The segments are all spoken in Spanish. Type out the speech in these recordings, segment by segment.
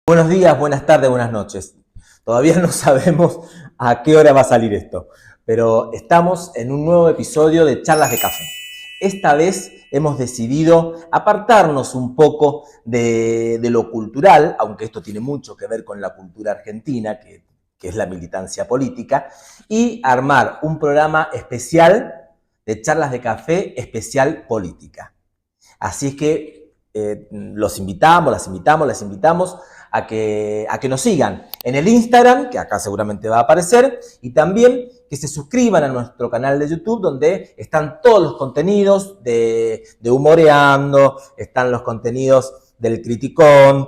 Buenos días, buenas tardes, buenas noches. Todavía no sabemos a qué hora va a salir esto, pero estamos en un nuevo episodio de Charlas de Café. Esta vez hemos decidido apartarnos un poco de lo cultural, aunque esto tiene mucho que ver con la cultura argentina, que es la militancia política, y armar un programa especial de Charlas de Café, especial política. Así es que los invitamos, las invitamos a que nos sigan en el Instagram, que acá seguramente va a aparecer, y también que se suscriban a nuestro canal de YouTube, donde están todos los contenidos de Humoreando, están los contenidos del Criticón,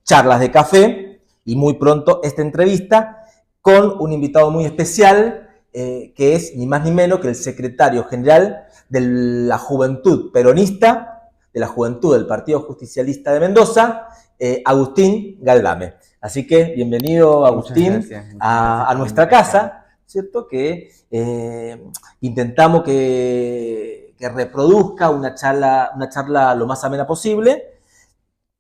charlas de café, y muy pronto esta entrevista con un invitado muy especial, que es ni más ni menos que el secretario general de la Juventud Peronista, de la Juventud del Partido Justicialista de Mendoza, Agustín Galdame. Así que bienvenido, Agustín, Muchas gracias a por la nuestra invitación. casa, ¿cierto? Que intentamos que reproduzca una charla lo más amena posible.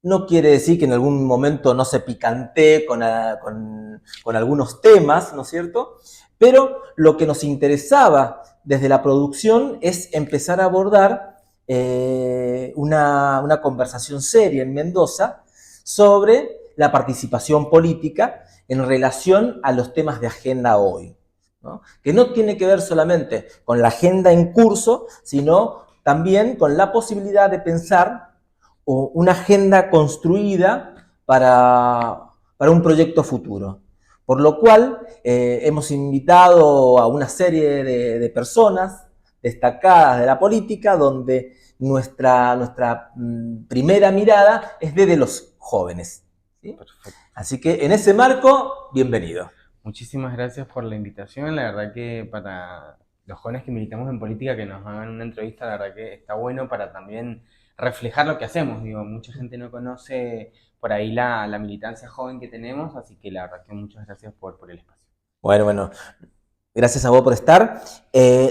No quiere decir que en algún momento no se picantee con algunos temas, ¿no es cierto? Pero lo que nos interesaba desde la producción es empezar a abordar una conversación seria en Mendoza sobre la participación política en relación a los temas de agenda hoy, ¿no? Que no tiene que ver solamente con la agenda en curso, sino también con la posibilidad de pensar una agenda construida para un proyecto futuro. Por lo cual hemos invitado a una serie de personas destacadas de la política, donde nuestra primera mirada es desde los jóvenes, ¿sí? Perfecto. Así que en ese marco, bienvenido. Muchísimas gracias por la invitación. La verdad que para los jóvenes que militamos en política que nos hagan una entrevista, la verdad que está bueno para también reflejar lo que hacemos. Digo, mucha gente no conoce por ahí la militancia joven que tenemos, así que la verdad que muchas gracias por el espacio. Bueno, gracias a vos por estar.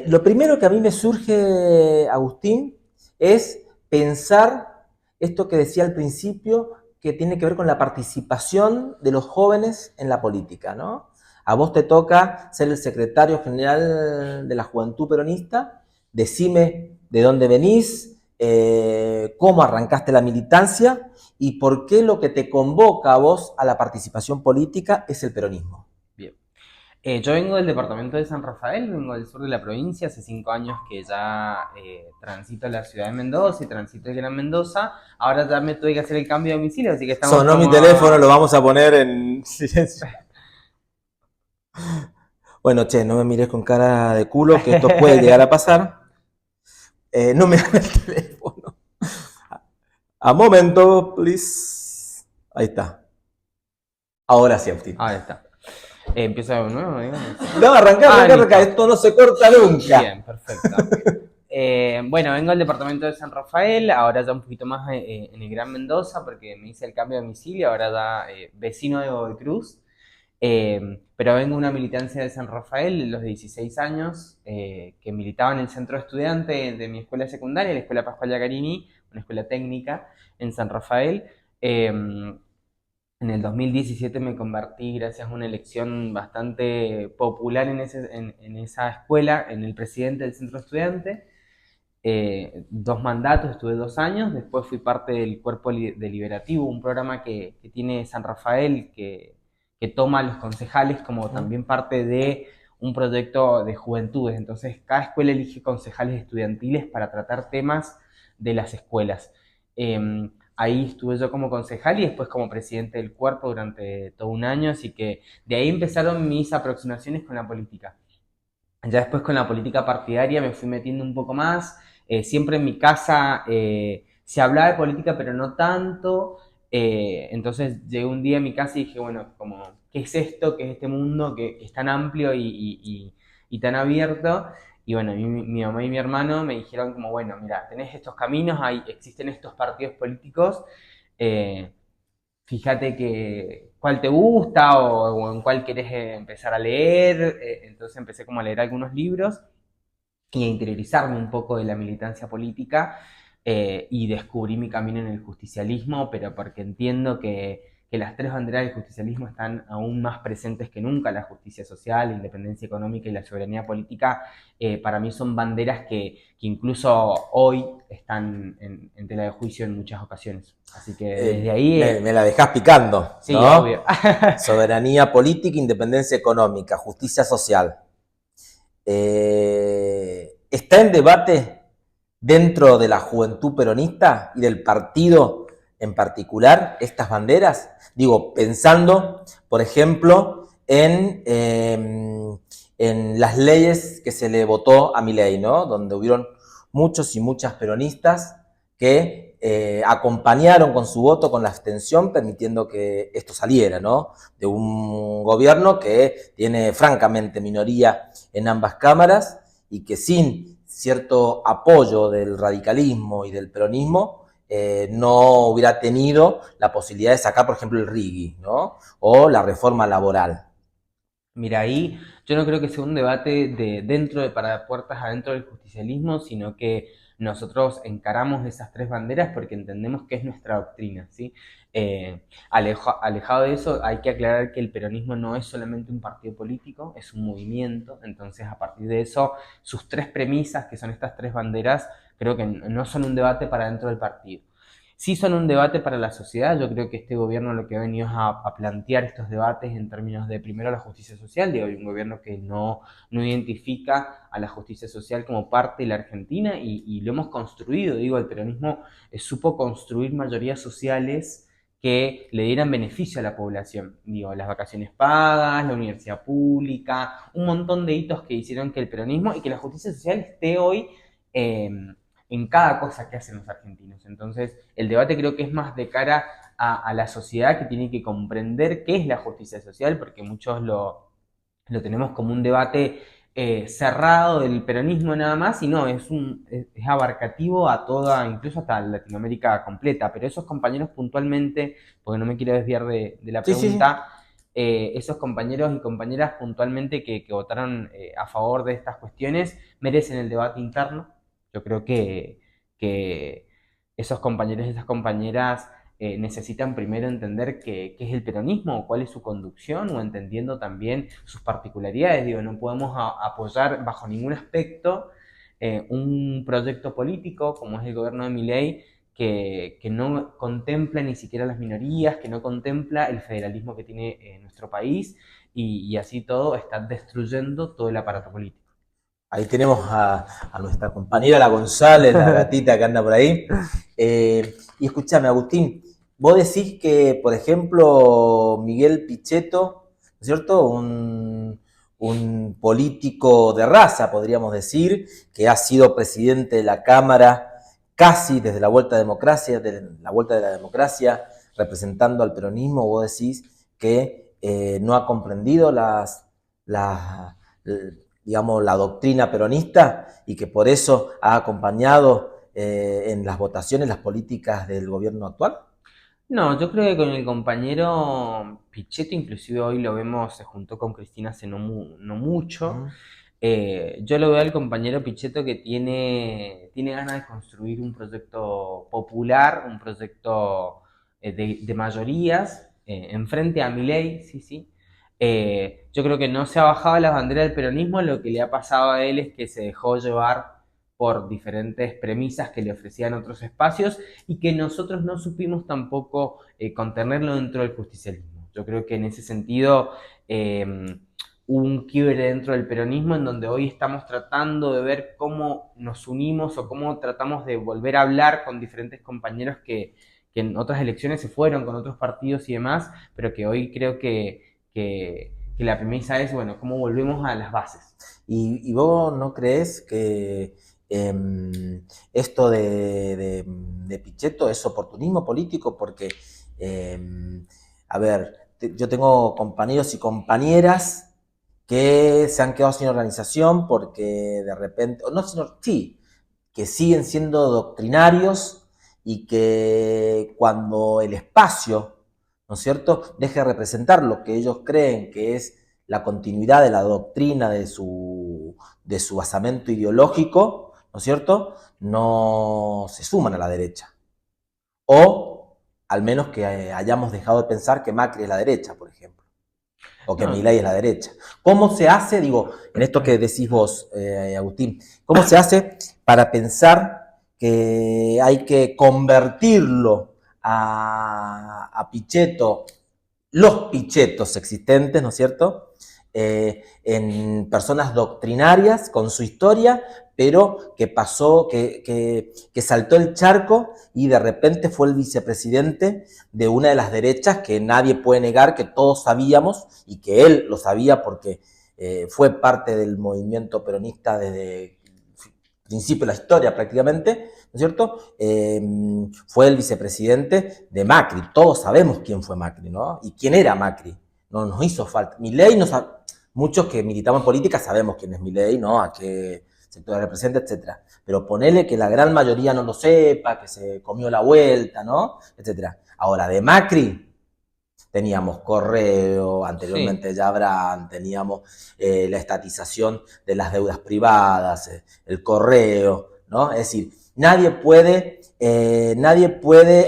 Lo primero que a mí me surge, Agustín, es pensar esto que decía al principio, que tiene que ver con la participación de los jóvenes en la política, ¿no? A vos te toca ser el secretario general de la Juventud Peronista. Decime de dónde venís, cómo arrancaste la militancia y por qué lo que te convoca a vos a la participación política es el peronismo. Bien. Yo vengo del departamento de San Rafael, vengo del sur de la provincia, hace 5 años que ya transito la ciudad de Mendoza y transito el Gran Mendoza. Ahora ya me tuve que hacer el cambio de domicilio, así que estamos Sonó mi como teléfono, lo vamos a poner en silencio. Bueno, che, no me mires con cara de culo, que esto puede llegar a pasar. No me hagas el teléfono. A momento, please. Ahí está. Ahora sí, Agustín. Ahora está. Empiezo de nuevo, digamos. No, arranca. Listo. Esto no se corta nunca. Bien, perfecto. Bueno, vengo del departamento de San Rafael, ahora ya un poquito más en el Gran Mendoza, porque me hice el cambio de domicilio, ahora ya vecino de Godoy Cruz. Pero vengo de una militancia de San Rafael de los 16 años, que militaba en el centro de estudiantes de mi escuela secundaria, la Escuela Pascual Giacarini, una escuela técnica en San Rafael. En el 2017 me convertí, gracias a una elección bastante popular en esa escuela, en el presidente del centro estudiante. 2 mandatos, estuve 2 años, después fui parte del cuerpo deliberativo, un programa que tiene San Rafael que toma a los concejales como también parte de un proyecto de juventudes. Entonces cada escuela elige concejales estudiantiles para tratar temas de las escuelas. Ahí estuve yo como concejal y después como presidente del cuerpo durante todo un año, así que de ahí empezaron mis aproximaciones con la política. Ya después con la política partidaria me fui metiendo un poco más. Siempre en mi casa se hablaba de política, pero no tanto. Entonces llegué un día a mi casa y dije, bueno, como, ¿qué es esto? ¿Qué es este mundo que es tan amplio y tan abierto? Y bueno, mi mamá y mi hermano me dijeron como, bueno, mira, tenés estos caminos, existen estos partidos políticos. eh, Fíjate que cuál te gusta o en cuál querés empezar a leer. Entonces empecé como a leer algunos libros y a interiorizarme un poco de la militancia política. y descubrí mi camino en el justicialismo, pero porque entiendo que las tres banderas del justicialismo están aún más presentes que nunca: la justicia social, la independencia económica y la soberanía política. Para mí son banderas que incluso hoy están en tela de juicio en muchas ocasiones. Así que desde ahí... Me la dejás picando, sí, ¿no? obvio. Soberanía política, independencia económica, justicia social. ¿Está en debate dentro de la juventud peronista y del partido en particular estas banderas? Digo, pensando, por ejemplo, en las leyes que se le votó a Milei, ¿no? Donde hubieron muchos y muchas peronistas que acompañaron con su voto, con la abstención, permitiendo que esto saliera, ¿no? De un gobierno que tiene francamente minoría en ambas cámaras y que sin cierto apoyo del radicalismo y del peronismo no hubiera tenido la posibilidad de sacar, por ejemplo, el RIGI, ¿no? O la reforma laboral. Mira, ahí yo no creo que sea un debate de dentro de para puertas adentro del justicialismo, sino que nosotros encaramos esas tres banderas porque entendemos que es nuestra doctrina, ¿sí? Alejado de eso, hay que aclarar que el peronismo no es solamente un partido político, es un movimiento. Entonces, a partir de eso, sus tres premisas, que son estas tres banderas, creo que no son un debate para dentro del partido. Sí son un debate para la sociedad. Yo creo que este gobierno lo que ha venido es a plantear estos debates en términos de, primero, la justicia social. Digo, hay un gobierno que no identifica a la justicia social como parte de la Argentina, y lo hemos construido. Digo, el peronismo supo construir mayorías sociales que le dieran beneficio a la población. Digo, las vacaciones pagas, la universidad pública, un montón de hitos que hicieron que el peronismo y que la justicia social esté hoy eh, en cada cosa que hacen los argentinos. Entonces, el debate creo que es más de cara a la sociedad, que tiene que comprender qué es la justicia social, porque muchos lo tenemos como un debate cerrado del peronismo nada más, y no, es abarcativo a toda, incluso hasta Latinoamérica completa. Pero esos compañeros puntualmente, porque no me quiero desviar de la Sí, sí, sí. pregunta, esos compañeros y compañeras puntualmente que votaron a favor de estas cuestiones merecen el debate interno. Yo creo que esos compañeros y esas compañeras necesitan primero entender qué es el peronismo, cuál es su conducción, o entendiendo también sus particularidades. Digo, no podemos apoyar bajo ningún aspecto un proyecto político como es el gobierno de Milei, que no contempla ni siquiera las minorías, que no contempla el federalismo que tiene nuestro país, y así todo está destruyendo todo el aparato político. Ahí tenemos a nuestra compañera, la González, la gatita que anda por ahí. Y escúchame, Agustín, vos decís que, por ejemplo, Miguel Pichetto, ¿no es cierto? Un político de raza, podríamos decir, que ha sido presidente de la Cámara casi desde la vuelta de la democracia, representando al peronismo. Vos decís que no ha comprendido las digamos, la doctrina peronista y que por eso ha acompañado en las votaciones las políticas del gobierno actual? No, yo creo que con el compañero Pichetto, inclusive hoy lo vemos, se juntó con Cristina hace no mucho. Uh-huh. Yo lo veo al compañero Pichetto que tiene ganas de construir un proyecto popular, un proyecto de mayorías, enfrente a Milei, sí, sí. Yo creo que no se ha bajado la bandera del peronismo. Lo que le ha pasado a él es que se dejó llevar por diferentes premisas que le ofrecían otros espacios, y que nosotros no supimos tampoco contenerlo dentro del justicialismo. Yo creo que en ese sentido hubo un quiebre dentro del peronismo, en donde hoy estamos tratando de ver cómo nos unimos o cómo tratamos de volver a hablar con diferentes compañeros que en otras elecciones se fueron con otros partidos y demás, pero que hoy creo que la premisa es, bueno, cómo volvemos a las bases. ¿Y vos no crees que esto de Pichetto es oportunismo político? Porque, a ver, yo tengo compañeros y compañeras que se han quedado sin organización porque de repente, o no, sino, sí, que siguen siendo doctrinarios y que cuando el espacio, ¿no es cierto?, deje de representar lo que ellos creen que es la continuidad de la doctrina de su basamento ideológico, ¿no es cierto?, no se suman a la derecha. O al menos que hayamos dejado de pensar que Macri es la derecha, por ejemplo, o que No, Milei es la derecha. ¿Cómo se hace, digo, en esto que decís vos, Agustín, cómo se hace para pensar que hay que convertirlo a Pichetto, los Pichetos existentes, ¿no es cierto?, en personas doctrinarias con su historia, pero que pasó, que saltó el charco y de repente fue el vicepresidente de una de las derechas que nadie puede negar, que todos sabíamos y que él lo sabía porque fue parte del movimiento peronista desde el principio de la historia prácticamente, ¿no es cierto? Fue el vicepresidente de Macri. Todos sabemos quién fue Macri, ¿no? Y quién era Macri. No nos hizo falta. Milei nos ha, muchos que militamos en política sabemos quién es Milei, ¿no? A qué sector representa, etcétera. Pero ponele que la gran mayoría no lo sepa, que se comió la vuelta, ¿no? Etcétera. Ahora, de Macri teníamos Correo, sí. anteriormente Yabran, teníamos la estatización de las deudas privadas, el Correo, ¿no? Es decir, nadie puede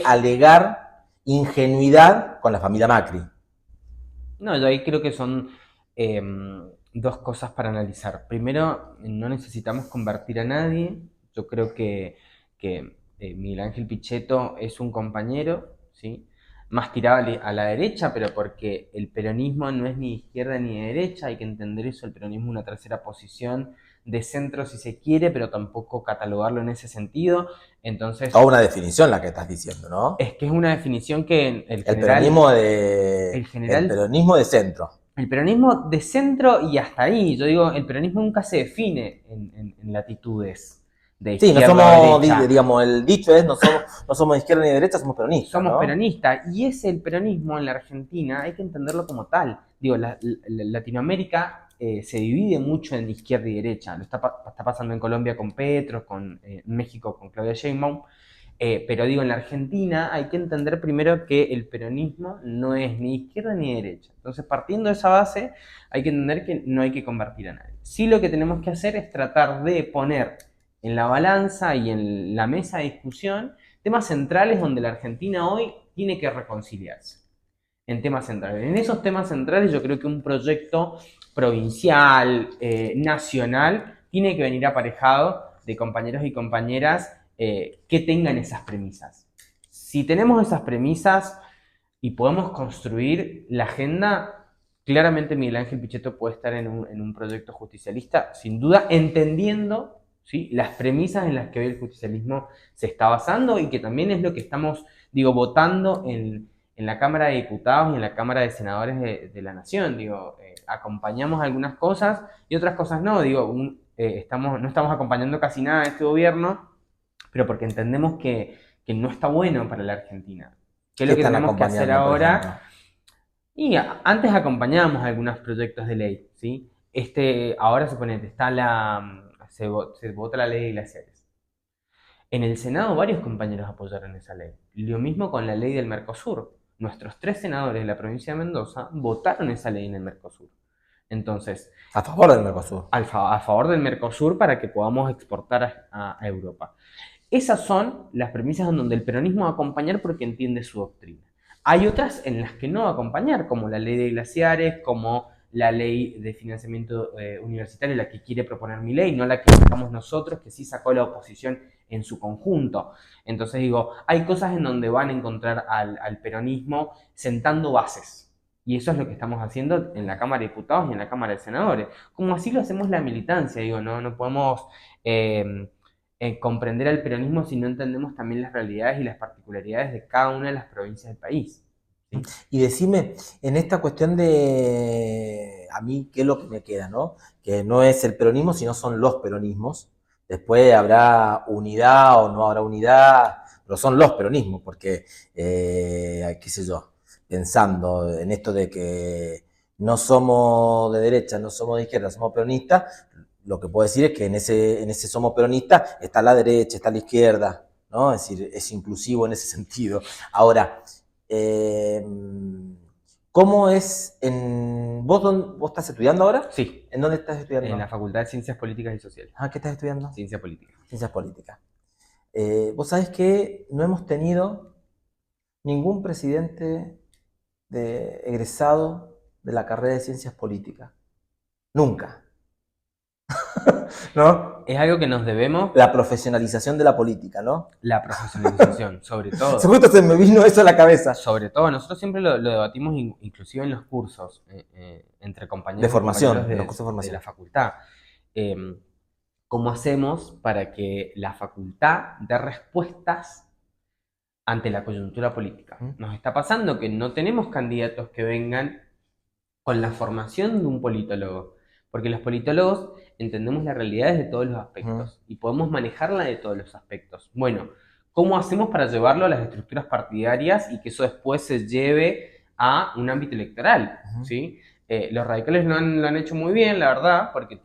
alegar ingenuidad con la familia Macri. No, yo ahí creo que son dos cosas para analizar. Primero, no necesitamos convertir a nadie. Yo creo que Miguel Ángel Pichetto es un compañero, ¿sí? Más tirado a la derecha, pero porque el peronismo no es ni de izquierda ni de derecha, hay que entender eso, el peronismo es una tercera posición de centro si se quiere, pero tampoco catalogarlo en ese sentido. Toda Entonces, una definición la que estás diciendo, ¿no? es que es una definición que el El general, peronismo el el general peronismo de centro. el peronismo de centro y hasta ahí. Yo digo, el peronismo nunca se define en latitudes de Sí, no izquierda o somos, derecha. digamos, el dicho es, no somos de izquierda ni de derecha, somos peronistas, Somos ¿no? peronistas y ese el peronismo en la Argentina hay que entenderlo como tal. Digo, Latinoamérica se divide mucho en izquierda y derecha. Lo está pasando en Colombia con Petro, con México con Claudia Sheinbaum. Pero digo, en la Argentina hay que entender primero que el peronismo no es ni izquierda ni derecha. Entonces, partiendo de esa base, hay que entender que no hay que convertir a nadie. Sí, lo que tenemos que hacer es tratar de poner en la balanza y en la mesa de discusión temas centrales donde la Argentina hoy tiene que reconciliarse. En temas centrales. En esos temas centrales yo creo que un proyecto provincial, nacional, tiene que venir aparejado de compañeros y compañeras que tengan esas premisas. Si tenemos esas premisas y podemos construir la agenda, claramente Miguel Ángel Pichetto puede estar en un proyecto justicialista, sin duda, entendiendo, ¿sí?, las premisas en las que hoy el justicialismo se está basando y que también es lo que estamos, digo, votando en la Cámara de Diputados y en la Cámara de Senadores de la Nación. Digo, acompañamos algunas cosas y otras cosas no. Digo, no estamos acompañando casi nada de este gobierno, pero porque entendemos que no está bueno para la Argentina. ¿Qué es ¿Qué lo que están tenemos que hacer acompañando, por ejemplo? ahora? Y antes acompañábamos algunos proyectos de ley, ¿sí? Ahora suponete, se vota la ley de glaciares. En el Senado varios compañeros apoyaron esa ley. Lo mismo con la ley del Mercosur. Nuestros 3 senadores de la provincia de Mendoza votaron esa ley en el Mercosur. Entonces, A favor del Mercosur. a favor del Mercosur para que podamos exportar a Europa. Esas son las premisas en donde el peronismo va a acompañar porque entiende su doctrina. Hay otras en las que no va a acompañar, como la ley de glaciares, como la ley de financiamiento universitario, la que quiere proponer mi ley, no la que sacamos nosotros, que sí sacó la oposición en su conjunto. Entonces digo, hay cosas en donde van a encontrar al peronismo sentando bases. Y eso es lo que estamos haciendo en la Cámara de Diputados y en la Cámara de Senadores. Como así lo hacemos la militancia, digo, no podemos comprender al peronismo si no entendemos también las realidades y las particularidades de cada una de las provincias del país. ¿Sí? Y decime, en esta cuestión de a mí, ¿qué es lo que me queda, no? Que no es el peronismo, sino son los peronismos. Después habrá unidad o no habrá unidad, pero son los peronismos, porque, qué sé yo, pensando en esto de que no somos de derecha, no somos de izquierda, somos peronistas, lo que puedo decir es que en ese somos peronistas está la derecha, está la izquierda, ¿no? Es decir, es inclusivo en ese sentido. Ahora, eh, ¿Cómo es en... ¿Vos estás estudiando ahora? Sí, ¿En dónde estás estudiando? en la Facultad de Ciencias Políticas y Sociales. Ah, ¿qué estás estudiando? Ciencia política. Ciencias políticas. Vos sabés que no hemos tenido ningún presidente egresado de la carrera de ciencias políticas. Nunca. ¿No? Es algo que nos debemos, La profesionalización de la política, ¿no? la profesionalización, sobre todo. Justo se me vino eso a la cabeza. Sobre todo, nosotros siempre lo debatimos inclusive en los cursos, entre compañeros De formación, y compañeros en los cursos de formación. de la facultad. ¿Cómo hacemos para que la facultad dé respuestas ante la coyuntura política? Nos está pasando que no tenemos candidatos que vengan con la formación de un politólogo, porque los politólogos entendemos las realidades de todos los aspectos y podemos manejarla de todos los aspectos. Bueno, ¿cómo hacemos para llevarlo a las estructuras partidarias y que eso después se lleve a un ámbito electoral? ¿Sí? Los radicales lo han hecho muy bien, la verdad, porque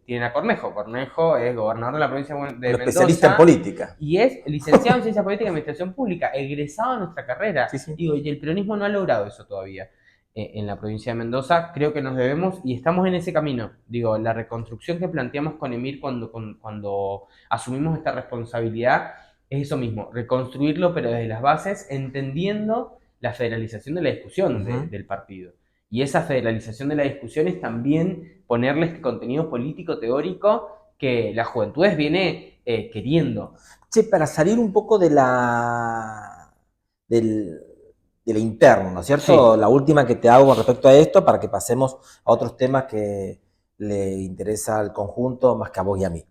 tienen a Cornejo. Cornejo es gobernador de la provincia de Mendoza. Especialista en política. Y es licenciado en Ciencia Política y Administración Pública, egresado de nuestra carrera. Sí, sí. Digo, y el peronismo no ha logrado eso todavía. En la provincia de Mendoza, creo que nos debemos y estamos en ese camino. Digo, la reconstrucción que planteamos con Emir cuando asumimos esta responsabilidad es eso mismo, reconstruirlo pero desde las bases, entendiendo la federalización de la discusión del partido. Y esa federalización de la discusión es también ponerle este contenido político teórico que la juventud viene queriendo. Che, para salir un poco de la interno, ¿no es cierto? Sí. La última que te hago con respecto a esto, para que pasemos a otros temas que le interesa al conjunto más que a vos y a mí.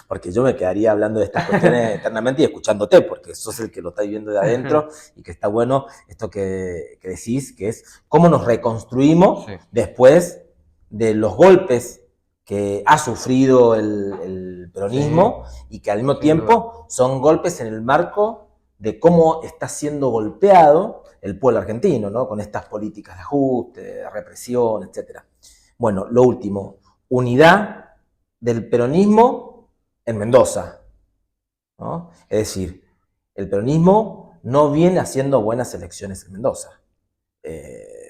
Porque yo me quedaría hablando de estas cuestiones eternamente y escuchándote, porque sos el que lo está viviendo de adentro y que está bueno esto que decís, que es cómo nos reconstruimos después de los golpes que ha sufrido el peronismo y que al mismo tiempo son golpes en el marco de cómo está siendo golpeado el pueblo argentino, ¿no? Con estas políticas de ajuste, de represión, etc. Bueno, lo último, unidad del peronismo en Mendoza, ¿no? Es decir, el peronismo no viene haciendo buenas elecciones en Mendoza.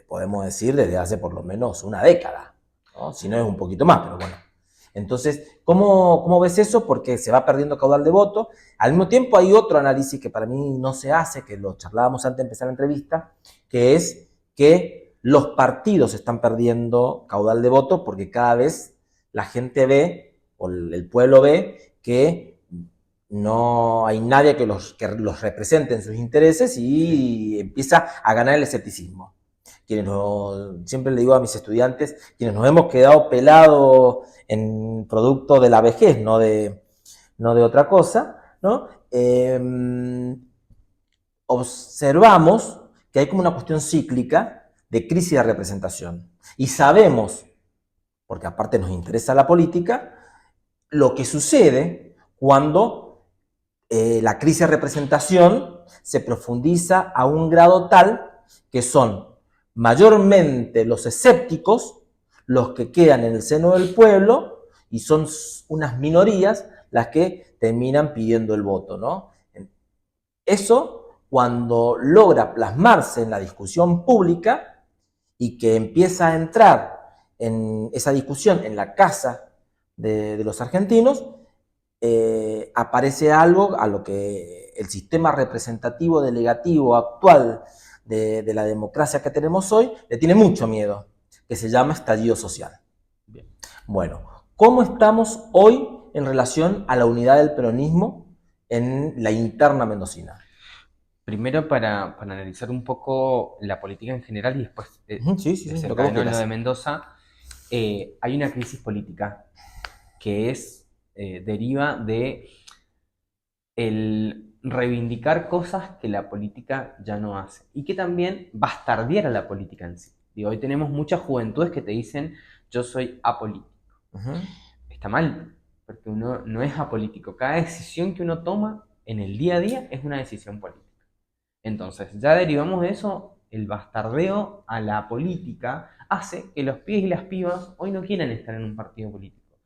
Podemos decir desde hace por lo menos una década, ¿no? Si no es un poquito más, pero bueno. Entonces, ¿cómo ves eso? Porque se va perdiendo caudal de voto. Al mismo tiempo hay otro análisis que para mí no se hace, que lo charlábamos antes de empezar la entrevista, que es que los partidos están perdiendo caudal de voto porque cada vez la gente ve, o el pueblo ve, que no hay nadie que los represente en sus intereses y empieza a ganar el escepticismo. Siempre le digo a mis estudiantes, quienes nos hemos quedado pelados en producto de la vejez, no de otra cosa, ¿no? Observamos que hay como una cuestión cíclica de crisis de representación. Y sabemos, porque aparte nos interesa la política, lo que sucede cuando la crisis de representación se profundiza a un grado tal que son mayormente los escépticos los que quedan en el seno del pueblo y son unas minorías las que terminan pidiendo el voto, ¿no? Eso, cuando logra plasmarse en la discusión pública y que empieza a entrar en esa discusión en la casa de los argentinos, aparece algo a lo que el sistema representativo delegativo actual de la democracia que tenemos hoy le tiene mucho miedo, que se llama estallido social. Bien. Bueno, ¿cómo estamos hoy en relación a la unidad del peronismo en la interna mendocina? Primero para analizar un poco la política en general y después desencadenar lo de Mendoza, hay una crisis política que deriva de el reivindicar cosas que la política ya no hace y que también bastardear a la política en sí. Digo, hoy tenemos muchas juventudes que te dicen yo soy apolítico. Está mal, porque uno no es apolítico. Cada decisión que uno toma en el día a día es una decisión política. Entonces, ya derivamos de eso, el bastardeo a la política hace que los pibes y las pibas hoy no quieran estar en un partido político.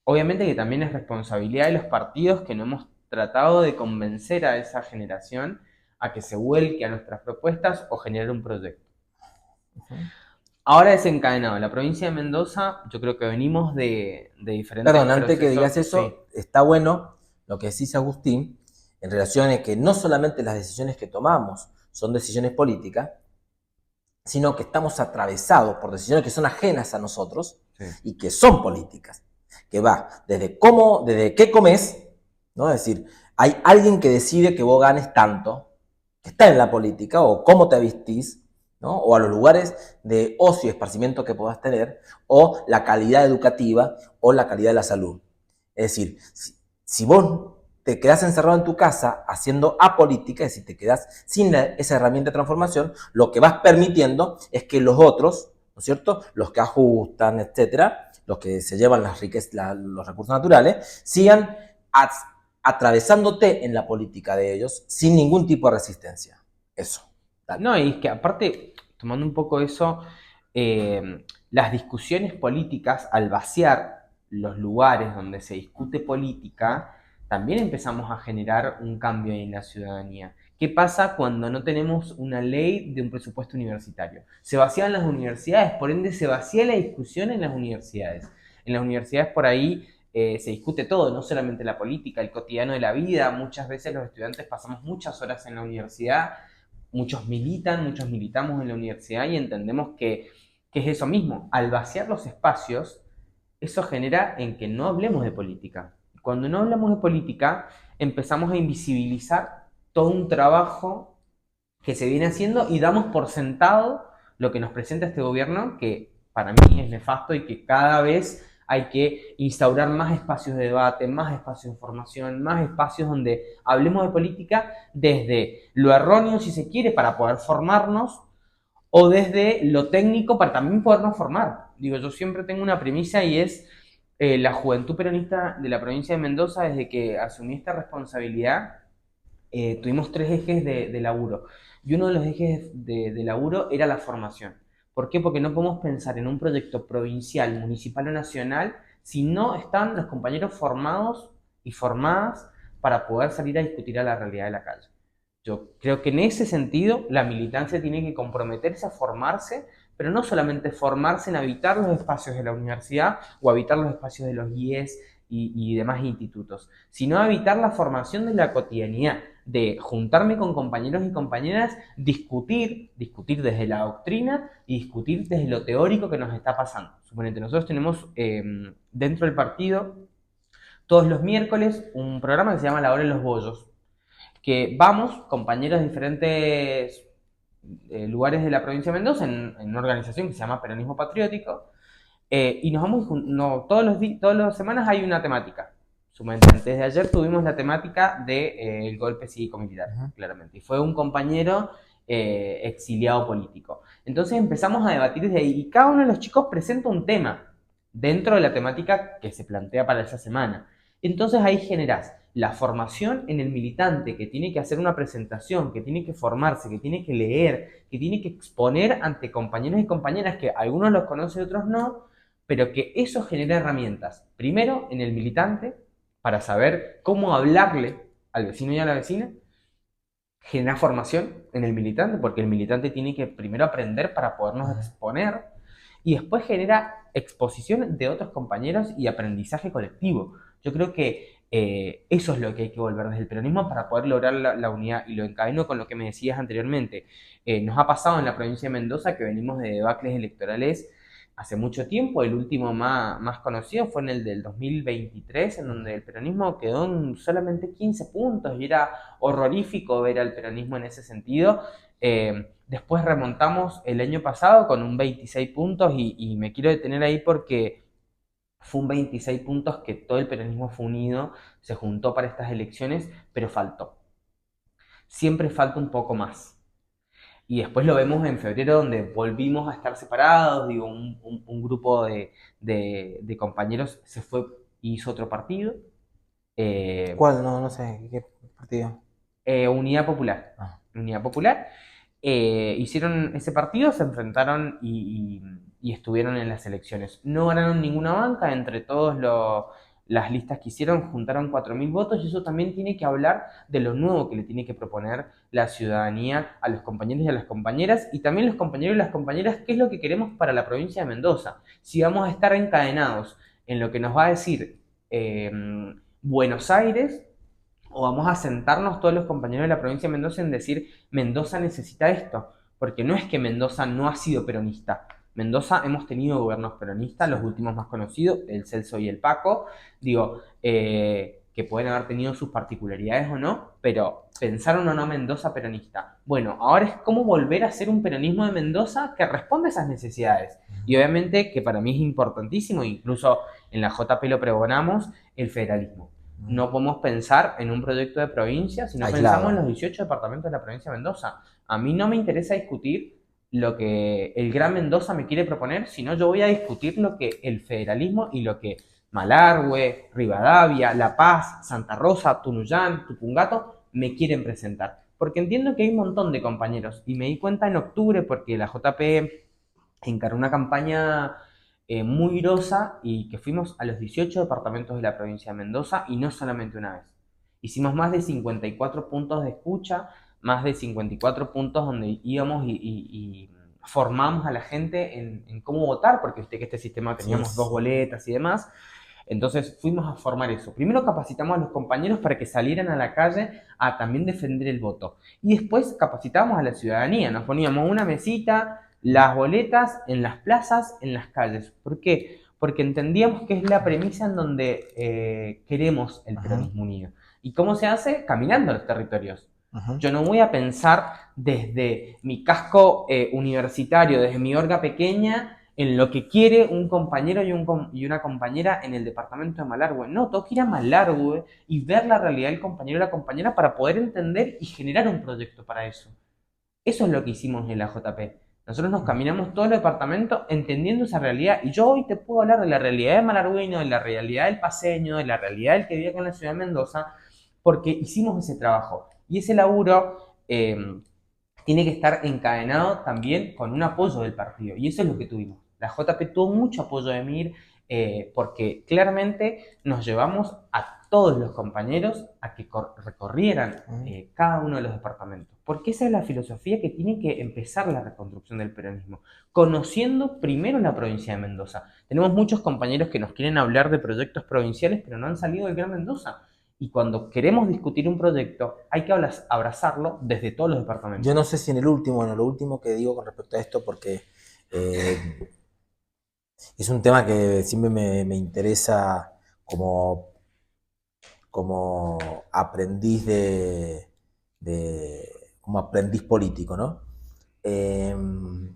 Obviamente que también es responsabilidad de los partidos que no hemos tratado de convencer a esa generación a que se vuelque a nuestras propuestas o generar un proyecto. Ujú. Ahora desencadenado, la provincia de Mendoza, yo creo que venimos de diferentes Perdón, antes que digas procesos, sí, eso, está bueno lo que decís, Agustín, en relación a que no solamente las decisiones que tomamos son decisiones políticas, sino que estamos atravesados por decisiones que son ajenas a nosotros sí. y que son políticas, que va desde cómo, desde qué comes, ¿no? Es decir, hay alguien que decide que vos ganes tanto, que está en la política, o cómo te vestís, ¿no? O a los lugares de ocio y esparcimiento que puedas tener, o la calidad educativa, o la calidad de la salud. Es decir, si vos te quedás encerrado en tu casa haciendo apolítica, es decir, te quedás sin esa herramienta de transformación, lo que vas permitiendo es que los otros, ¿no es cierto?, los que ajustan, etcétera, los que se llevan las riquezas, los recursos naturales, sigan atravesándote en la política de ellos sin ningún tipo de resistencia. Eso. Dale. No, y es que aparte, tomando un poco eso, las discusiones políticas, al vaciar los lugares donde se discute política, también empezamos a generar un cambio en la ciudadanía. ¿Qué pasa cuando no tenemos una ley de un presupuesto universitario? Se vacían las universidades, por ende se vacía la discusión en las universidades. En las universidades por ahí se discute todo, no solamente la política, el cotidiano de la vida. Muchas veces los estudiantes pasamos muchas horas en la universidad, muchos militan, muchos militamos en la universidad y entendemos que es eso mismo. Al vaciar los espacios, eso genera en que no hablemos de política. Cuando no hablamos de política, empezamos a invisibilizar todo un trabajo que se viene haciendo y damos por sentado lo que nos presenta este gobierno, que para mí es nefasto y que cada vez hay que instaurar más espacios de debate, más espacios de formación, más espacios donde hablemos de política desde lo erróneo, si se quiere, para poder formarnos, o desde lo técnico para también podernos formar. Digo, yo siempre tengo una premisa y es la juventud peronista de la provincia de Mendoza, desde que asumí esta responsabilidad, tuvimos tres ejes de laburo. Y uno de los ejes de laburo era la formación. ¿Por qué? Porque no podemos pensar en un proyecto provincial, municipal o nacional si no están los compañeros formados y formadas para poder salir a discutir a la realidad de la calle. Yo creo que en ese sentido la militancia tiene que comprometerse a formarse, pero no solamente formarse en habitar los espacios de la universidad o habitar los espacios de los IES y demás institutos, sino habitar la formación de la cotidianidad, de juntarme con compañeros y compañeras, discutir desde la doctrina y discutir desde lo teórico que nos está pasando. Suponete, nosotros tenemos dentro del partido todos los miércoles un programa que se llama La Hora de los Bollos, que vamos, compañeros de diferentes lugares de la provincia de Mendoza, en una organización que se llama Peronismo Patriótico, y nos vamos, no, todas las semanas hay una temática. Antes de ayer tuvimos la temática del golpe cívico-militar, claramente, y fue un compañero exiliado político. Entonces empezamos a debatir desde ahí, y cada uno de los chicos presenta un tema dentro de la temática que se plantea para esa semana. Entonces ahí generás la formación en el militante, que tiene que hacer una presentación, que tiene que formarse, que tiene que leer, que tiene que exponer ante compañeros y compañeras que algunos los conocen y otros no, pero que eso genera herramientas. Primero, en el militante, para saber cómo hablarle al vecino y a la vecina. Genera formación en el militante, porque el militante tiene que primero aprender para podernos exponer, y después genera exposición de otros compañeros y aprendizaje colectivo. Yo creo que eso es lo que hay que volver desde el peronismo para poder lograr la unidad, y lo encadeno con lo que me decías anteriormente. Nos ha pasado en la provincia de Mendoza que venimos de debacles electorales hace mucho tiempo. El último más conocido fue en el del 2023, en donde el peronismo quedó en solamente 15 puntos y era horrorífico ver al peronismo en ese sentido. Después remontamos el año pasado con un 26 puntos y me quiero detener ahí porque fue un 26 puntos que todo el peronismo fue unido, se juntó para estas elecciones, pero faltó. Siempre falta un poco más. Y después lo vemos en febrero, donde volvimos a estar separados. Digo, un grupo de compañeros se fue y hizo otro partido. Eh, ¿Cuál? No, no sé. ¿Qué partido? Unidad Popular. Ah. Unidad Popular. Hicieron ese partido, se enfrentaron y estuvieron en las elecciones. No ganaron ninguna banca entre todos las listas que hicieron juntaron 4.000 votos y eso también tiene que hablar de lo nuevo que le tiene que proponer la ciudadanía a los compañeros y a las compañeras y también los compañeros y las compañeras qué es lo que queremos para la provincia de Mendoza. Si vamos a estar encadenados en lo que nos va a decir Buenos Aires o vamos a sentarnos todos los compañeros de la provincia de Mendoza en decir Mendoza necesita esto, porque no es que Mendoza no ha sido peronista. Mendoza hemos tenido gobiernos peronistas, los últimos más conocidos, el Celso y el Paco, digo, que pueden haber tenido sus particularidades o no, pero pensaron o no Mendoza peronista. Bueno, ahora es cómo volver a hacer un peronismo de Mendoza que responda a esas necesidades. Y obviamente que para mí es importantísimo, incluso en la JP lo pregonamos, el federalismo. No podemos pensar en un proyecto de provincia si no pensamos en los 18 departamentos de la provincia de Mendoza. A mí no me interesa discutir lo que el Gran Mendoza me quiere proponer, sino yo voy a discutir lo que el federalismo y lo que Malargüe, Rivadavia, La Paz, Santa Rosa, Tunuyán, Tupungato me quieren presentar. Porque entiendo que hay un montón de compañeros y me di cuenta en octubre porque la JP encaró una campaña muy grosa y que fuimos a los 18 departamentos de la provincia de Mendoza y no solamente una vez. Hicimos más de 54 puntos de escucha, más de 54 puntos donde íbamos y formamos a la gente en cómo votar, porque viste que este sistema teníamos dos boletas y demás. Entonces fuimos a formar eso. Primero capacitamos a los compañeros para que salieran a la calle a también defender el voto. Y después capacitamos a la ciudadanía. Nos poníamos una mesita, las boletas en las plazas, en las calles. ¿Por qué? Porque entendíamos que es la premisa en donde queremos el peronismo unido. ¿Y cómo se hace? Caminando a los territorios. Yo no voy a pensar desde mi casco universitario, desde mi orga pequeña, en lo que quiere un compañero y una compañera en el departamento de Malargüe. No, tengo que ir a Malargüe y ver la realidad del compañero y la compañera para poder entender y generar un proyecto para eso. Eso es lo que hicimos en la JP. Nosotros nos caminamos todo el departamento entendiendo esa realidad. Y yo hoy te puedo hablar de la realidad de malargüeño, de la realidad del paceño, de la realidad del que vive acá en la ciudad de Mendoza, porque hicimos ese trabajo. Y ese laburo tiene que estar encadenado también con un apoyo del partido. Y eso es lo que tuvimos. La JP tuvo mucho apoyo de MIR porque claramente nos llevamos a todos los compañeros a que recorrieran cada uno de los departamentos. Porque esa es la filosofía que tiene que empezar la reconstrucción del peronismo. Conociendo primero la provincia de Mendoza. Tenemos muchos compañeros que nos quieren hablar de proyectos provinciales, pero no han salido del Gran Mendoza. Y cuando queremos discutir un proyecto, hay que abrazarlo desde todos los departamentos. Yo no sé si en el último, bueno, lo último que digo con respecto a esto, porque es un tema que siempre me interesa como aprendiz como aprendiz político, ¿no? En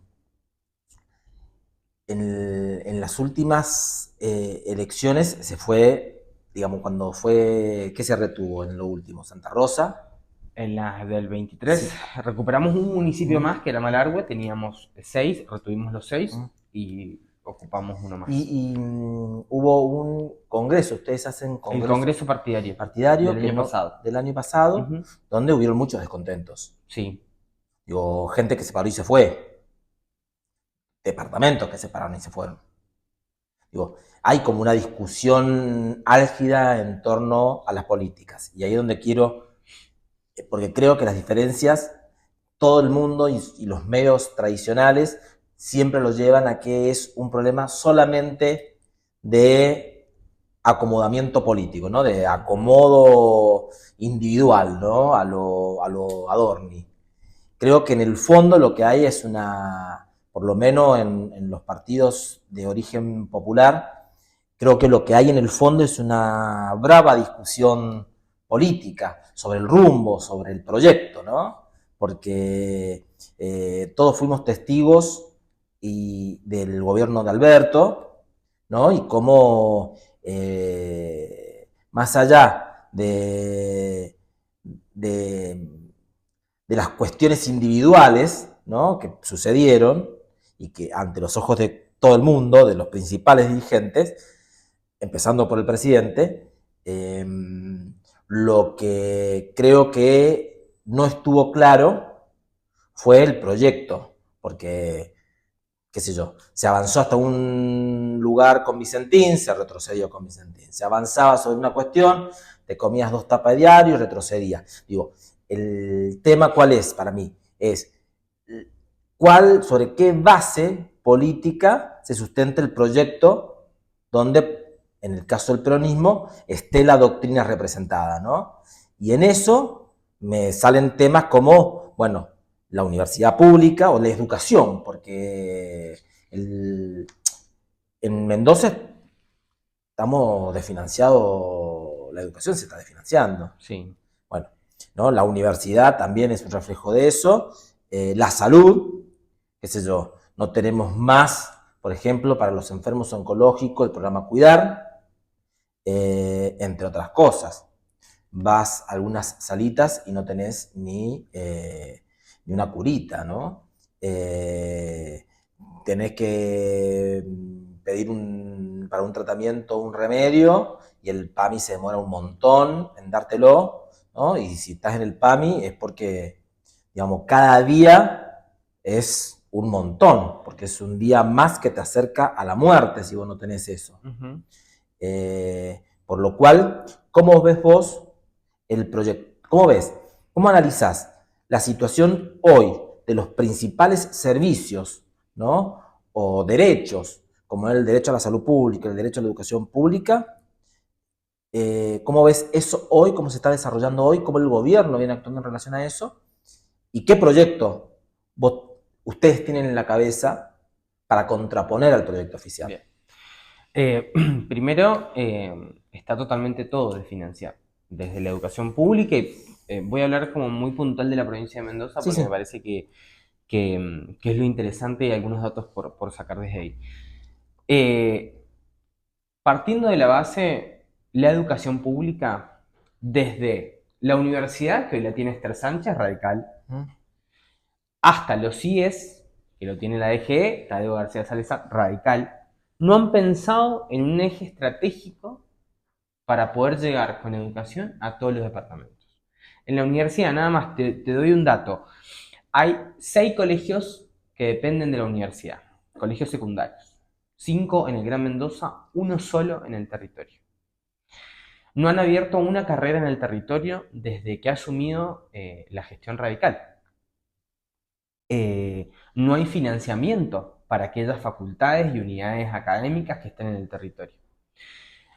las últimas elecciones se fue, digamos, cuando fue, ¿qué se retuvo en lo último? Santa Rosa. En las del 23 recuperamos un municipio más que era Malargüe, teníamos 6, retuvimos los 6 y ocupamos uno más. Y hubo un congreso, ustedes hacen congreso. El congreso partidario. Del año pasado, donde hubieron muchos descontentos. Sí. Digo, gente que se paró y se fue. Departamentos que se pararon y se fueron. Digo, hay como una discusión álgida en torno a las políticas. Y ahí es donde quiero, porque creo que las diferencias, todo el mundo y los medios tradicionales siempre lo llevan a que es un problema solamente de acomodamiento político, ¿no? De acomodo individual, ¿no? A lo Adorni. Creo que en el fondo lo que hay es una, por lo menos en los partidos de origen popular, creo que lo que hay en el fondo es una brava discusión política sobre el rumbo, sobre el proyecto, ¿no? Porque todos fuimos testigos del gobierno de Alberto, ¿no? Y cómo más allá de las cuestiones individuales, ¿no? Que sucedieron y que ante los ojos de todo el mundo, de los principales dirigentes, empezando por el presidente, lo que creo que no estuvo claro fue el proyecto, porque qué sé yo, se avanzó hasta un lugar con Vicentín, se retrocedió con Vicentín. Se avanzaba sobre una cuestión, te comías 2 tapas de diario y retrocedías. Digo, el tema ¿cuál es para mí? Es sobre qué base política se sustenta el proyecto donde, en el caso del peronismo, esté la doctrina representada, ¿no? Y en eso me salen temas como, bueno, la universidad pública o la educación, porque en Mendoza estamos desfinanciados, la educación se está desfinanciando. Sí. Bueno, ¿no? La universidad también es un reflejo de eso. La salud, qué sé yo, no tenemos más, por ejemplo, para los enfermos oncológicos, el programa Cuidar, entre otras cosas. Vas a algunas salitas y no tenés ni una curita, ¿no? Tenés que pedir para un tratamiento un remedio y el PAMI se demora un montón en dártelo, ¿no? Y si estás en el PAMI es porque, digamos, cada día es un montón, porque es un día más que te acerca a la muerte si vos no tenés eso. Uh-huh. Por lo cual, ¿cómo ves vos el proyecto? ¿Cómo ves? ¿Cómo analizás la situación hoy de los principales servicios, ¿no? O derechos, como el derecho a la salud pública, el derecho a la educación pública? ¿Cómo ves eso hoy? ¿Cómo se está desarrollando hoy? ¿Cómo el gobierno viene actuando en relación a eso? ¿Y qué proyecto ustedes tienen en la cabeza para contraponer al proyecto oficial? Bien. Primero, está totalmente todo desfinanciado, desde la educación pública, y voy a hablar como muy puntual de la provincia de Mendoza Sí, porque sí. me parece que es lo interesante y algunos datos por sacar desde ahí. Partiendo de la base, la educación pública, desde la universidad, que hoy la tiene Esther Sánchez, radical, hasta los CIES, que lo tiene la DGE, Tadeo García Salazar, radical, no han pensado en un eje estratégico para poder llegar con educación a todos los departamentos. En la universidad, nada más te doy un dato, hay 6 colegios que dependen de la universidad, colegios secundarios, 5 en el Gran Mendoza, 1 solo en el territorio. No han abierto una carrera en el territorio desde que ha asumido la gestión radical. No hay financiamiento para aquellas facultades y unidades académicas que estén en el territorio.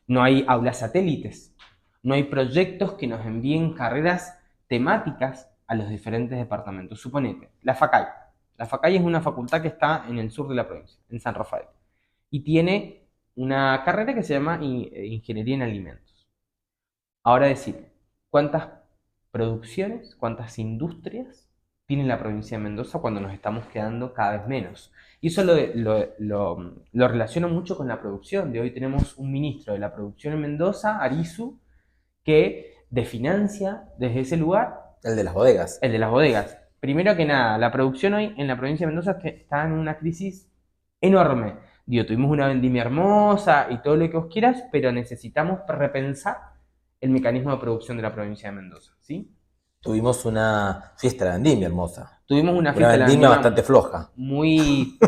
No hay aulas satélites. No hay proyectos que nos envíen carreras temáticas a los diferentes departamentos. Suponete, la FACAI. La FACAI es una facultad que está en el sur de la provincia, en San Rafael. Y tiene una carrera que se llama Ingeniería en Alimentos. Ahora decir, ¿cuántas producciones, cuántas industrias tiene la provincia de Mendoza cuando nos estamos quedando cada vez menos? Y eso lo relaciono mucho con la producción. De hoy tenemos un ministro de la producción en Mendoza, Arizu, que desfinancia desde ese lugar El de las bodegas. el de las bodegas. Primero que nada, la producción hoy en la provincia de Mendoza está en una crisis enorme. Digo, tuvimos una vendimia hermosa y todo lo que vos quieras, pero necesitamos repensar el mecanismo de producción de la provincia de Mendoza, ¿sí? Tuvimos una fiesta de vendimia hermosa. Tuvimos una Una fiesta de la vendimia vendimia bastante floja. muy...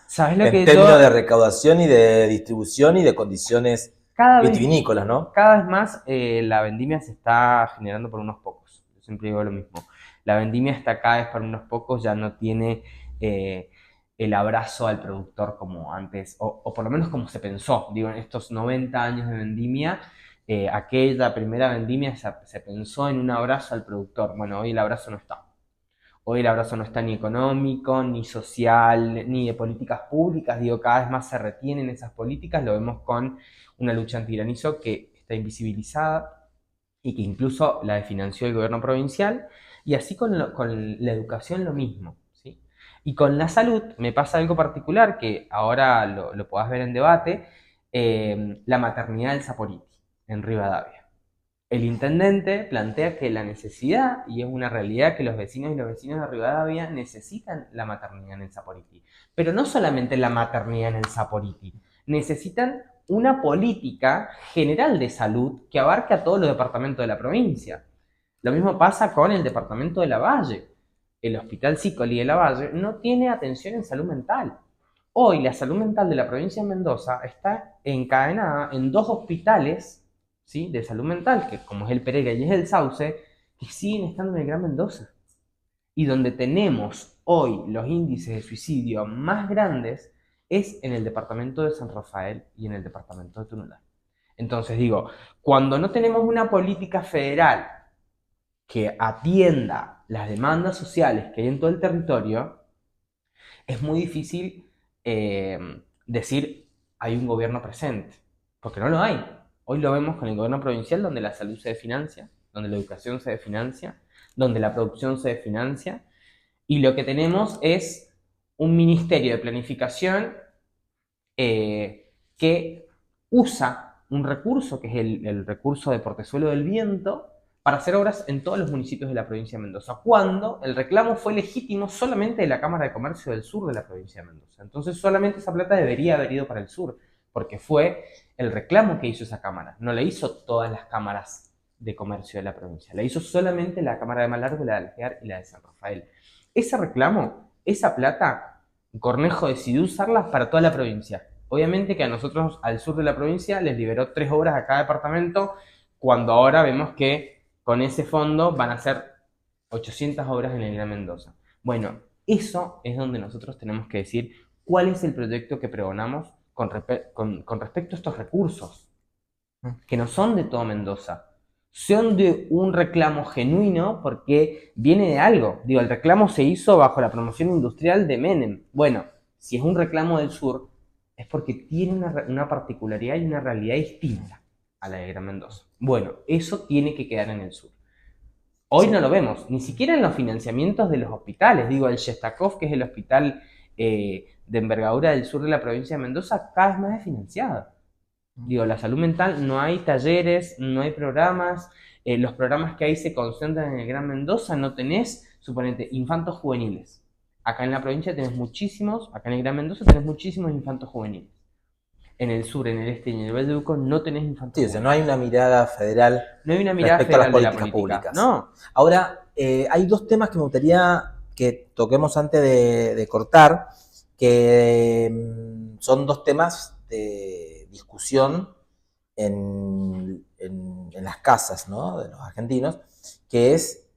¿Sabes lo En que términos yo... de recaudación y de distribución y de condiciones Cada vez, vitivinícolas, ¿no? cada vez más la vendimia se está generando por unos pocos. Yo siempre digo lo mismo. La vendimia está cada vez por unos pocos, ya no tiene el abrazo al productor como antes, o por lo menos como se pensó. Digo, en estos 90 años de vendimia, aquella primera vendimia se pensó en un abrazo al productor. Bueno, hoy el abrazo no está. Hoy el abrazo no está ni económico, ni social, ni de políticas públicas. Digo, cada vez más se retienen esas políticas. Lo vemos con una lucha antigranizo que está invisibilizada y que incluso la desfinanció el gobierno provincial. Y así con la educación lo mismo, ¿sí? Y con la salud me pasa algo particular que ahora lo podás ver en debate, la maternidad del Saporiti en Rivadavia. El intendente plantea que la necesidad, y es una realidad, que los vecinos y los vecinos de Rivadavia necesitan la maternidad en el Saporiti. Pero no solamente la maternidad en el Saporiti, necesitan una política general de salud que abarque a todos los departamentos de la provincia. Lo mismo pasa con el departamento de Lavalle. el Hospital Cícoli de Lavalle no tiene atención en salud mental. Hoy la salud mental de la provincia de Mendoza está encadenada en 2 hospitales, ¿sí?, de salud mental, que como es el Pereira y es el Sauce, que siguen estando en el Gran Mendoza. Y donde tenemos hoy los índices de suicidio más grandes es en el departamento de San Rafael y en el departamento de Tunuyán. Entonces digo, cuando no tenemos una política federal que atienda las demandas sociales que hay en todo el territorio, es muy difícil decir hay un gobierno presente, porque no lo hay. Hoy lo vemos con el gobierno provincial, donde la salud se desfinancia, donde la educación se desfinancia, donde la producción se desfinancia, y lo que tenemos es un ministerio de planificación que usa un recurso, que es el recurso de Portezuelo del Viento, para hacer obras en todos los municipios de la provincia de Mendoza, cuando el reclamo fue legítimo solamente de la Cámara de Comercio del Sur de la provincia de Mendoza. Entonces solamente esa plata debería haber ido para el sur, porque fue el reclamo que hizo esa cámara, no la hizo todas las cámaras de comercio de la provincia, la hizo solamente la Cámara de Malargüe, la de Alvear y la de San Rafael. Ese reclamo, esa plata, Cornejo decidió usarla para toda la provincia. Obviamente que a nosotros, al sur de la provincia, les liberó 3 obras a cada departamento, cuando ahora vemos que con ese fondo van a ser 800 obras en el Gran Mendoza. Bueno, eso es donde nosotros tenemos que decir cuál es el proyecto que pregonamos con respecto a estos recursos, que no son de todo Mendoza, son de un reclamo genuino porque viene de algo. Digo, el reclamo se hizo bajo la promoción industrial de Menem. Bueno, si es un reclamo del sur, es porque tiene una particularidad y una realidad distinta a la de Gran Mendoza. Bueno, eso tiene que quedar en el sur. Hoy no lo vemos, ni siquiera en los financiamientos de los hospitales. Digo, el Shestakov, que es el hospital de envergadura del sur de la provincia de Mendoza, cada vez más desfinanciado. Digo, la salud mental, no hay talleres, no hay programas, los programas que hay se concentran en el Gran Mendoza, no tenés, suponete, infantos juveniles. Acá en la provincia tenés muchísimos, acá en el Gran Mendoza tenés muchísimos infantos juveniles. En el sur, en el este y en el Valle de Uco no tenés infantos Sí, o sea, no hay una mirada federal no hay una mirada respecto a las federal de la políticas política. públicas. No, Ahora, hay 2 temas que me gustaría que toquemos antes de cortar, que son 2 temas de discusión en las casas, ¿no?, de los argentinos, que es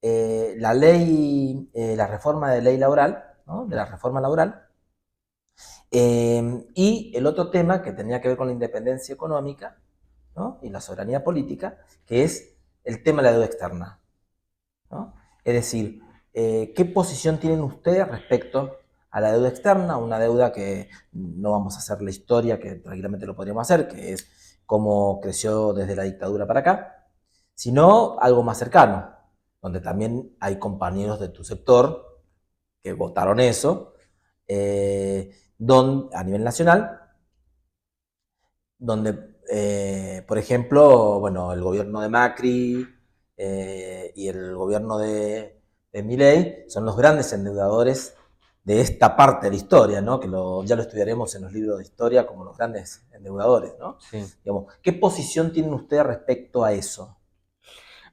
la ley, la reforma de ley laboral, ¿no?, de la reforma laboral, y el otro tema que tenía que ver con la independencia económica, ¿no?, y la soberanía política, que es el tema de la deuda externa, ¿no? Es decir, ¿qué posición tienen ustedes respecto a la deuda externa? Una deuda que no vamos a hacer la historia, que tranquilamente lo podríamos hacer, que es cómo creció desde la dictadura para acá, sino algo más cercano, donde también hay compañeros de tu sector que votaron eso, a nivel nacional, donde, por ejemplo, bueno, el gobierno de Macri y el gobierno de Milei son los grandes endeudadores de esta parte de la historia, ¿no?, que ya lo estudiaremos en los libros de historia como los grandes endeudadores, ¿no? sí. Digamos, ¿qué posición tienen ustedes respecto a eso?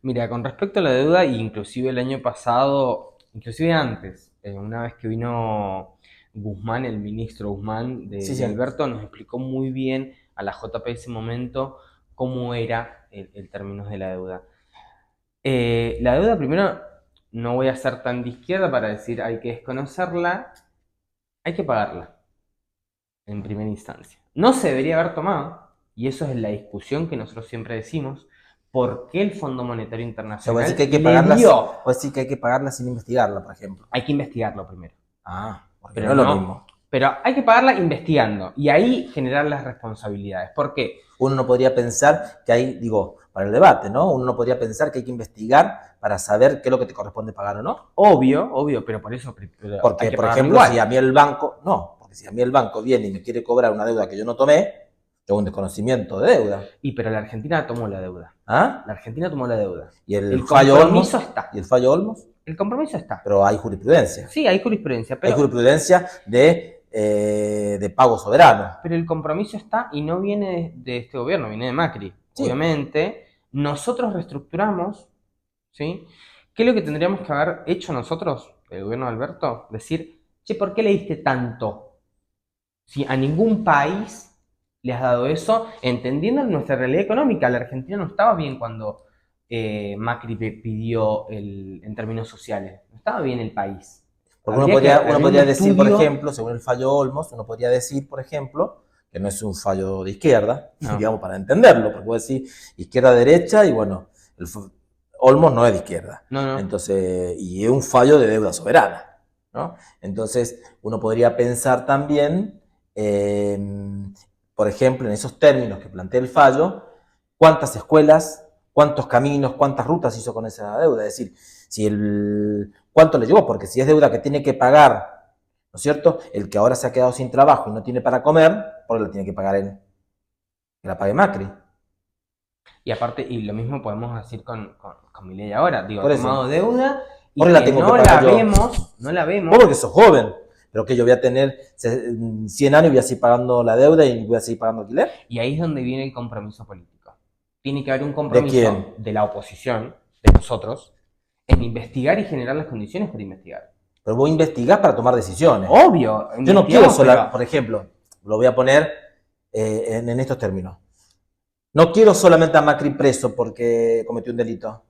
Mira, con respecto a la deuda, inclusive el año pasado, inclusive antes, una vez que vino Guzmán, el ministro Guzmán Sí, de sí. Alberto, nos explicó muy bien a la JP ese momento cómo era el término de la deuda. La deuda, primero, no voy a ser tan de izquierda para decir hay que desconocerla, hay que pagarla en primera instancia. No se debería haber tomado, y eso es la discusión que nosotros siempre decimos, ¿por qué el Fondo Monetario O sea, Internacional decir que hay que le pagarla, dio? decir que hay que pagarla sin investigarla, por ejemplo. Hay que investigarlo primero. Porque Pero no es lo mismo. pero hay que pagarla investigando y ahí generar las responsabilidades. ¿Por qué? Uno no podría pensar que hay, digo, para el debate, ¿no? Uno no podría pensar que hay que investigar para saber qué es lo que te corresponde pagar o no. Obvio, pero por eso hay Porque, que por pagarlo ejemplo, igual. si a mí el banco, no, porque si a mí el banco viene y me quiere cobrar una deuda que yo no tomé, tengo un desconocimiento de deuda. Pero la Argentina tomó la deuda. ¿Ah? La Argentina tomó la deuda. Y el compromiso está. ¿Y el fallo Olmos? El compromiso está. Pero hay jurisprudencia. Sí, hay jurisprudencia, Hay jurisprudencia de pago soberano. pero el compromiso está y no viene de este gobierno, viene de Macri. Sí. Obviamente, nosotros reestructuramos, ¿sí?, ¿Qué es lo que tendríamos que haber hecho nosotros, el gobierno de Alberto? Decir, che, ¿por qué le diste tanto? Si a ningún país le has dado eso, entendiendo nuestra realidad económica. La Argentina no estaba bien cuando Macri pidió en términos sociales. No estaba bien el país. Porque Habría que uno haber un podría decir, por estudio. ejemplo, según el fallo Olmos, uno podría decir, por ejemplo, que no es un fallo de izquierda, No, digamos, para entenderlo, porque puede decir izquierda-derecha y bueno, Olmos no es de izquierda. no, no. Entonces, y es un fallo de deuda soberana, ¿no? Entonces, uno podría pensar también, por ejemplo, en esos términos que plantea el fallo, cuántas escuelas, cuántos caminos, cuántas rutas hizo con esa deuda. Es decir, si cuánto le llevó, porque si es deuda que tiene que pagar, ¿no es cierto? El que ahora se ha quedado sin trabajo y no tiene para comer, porque la tiene que pagar él, que la pague Macri. Y aparte, y lo mismo podemos decir con mi ley ahora. Digo, ha Por eso, tomado deuda y ahora la que tengo que no pagar la yo. vemos, no la Vos vemos. porque sos joven, pero que yo voy a tener 100 años y voy a seguir pagando la deuda y voy a seguir pagando alquiler. Y ahí es donde viene el compromiso político. Tiene que haber un ¿De compromiso quién? de la oposición, de nosotros, en investigar y generar las condiciones para investigar. Pero vos investigás para tomar decisiones. Obvio. Yo no quiero Pero por ejemplo, lo voy a poner en estos términos. No quiero solamente a Macri preso porque cometió un delito.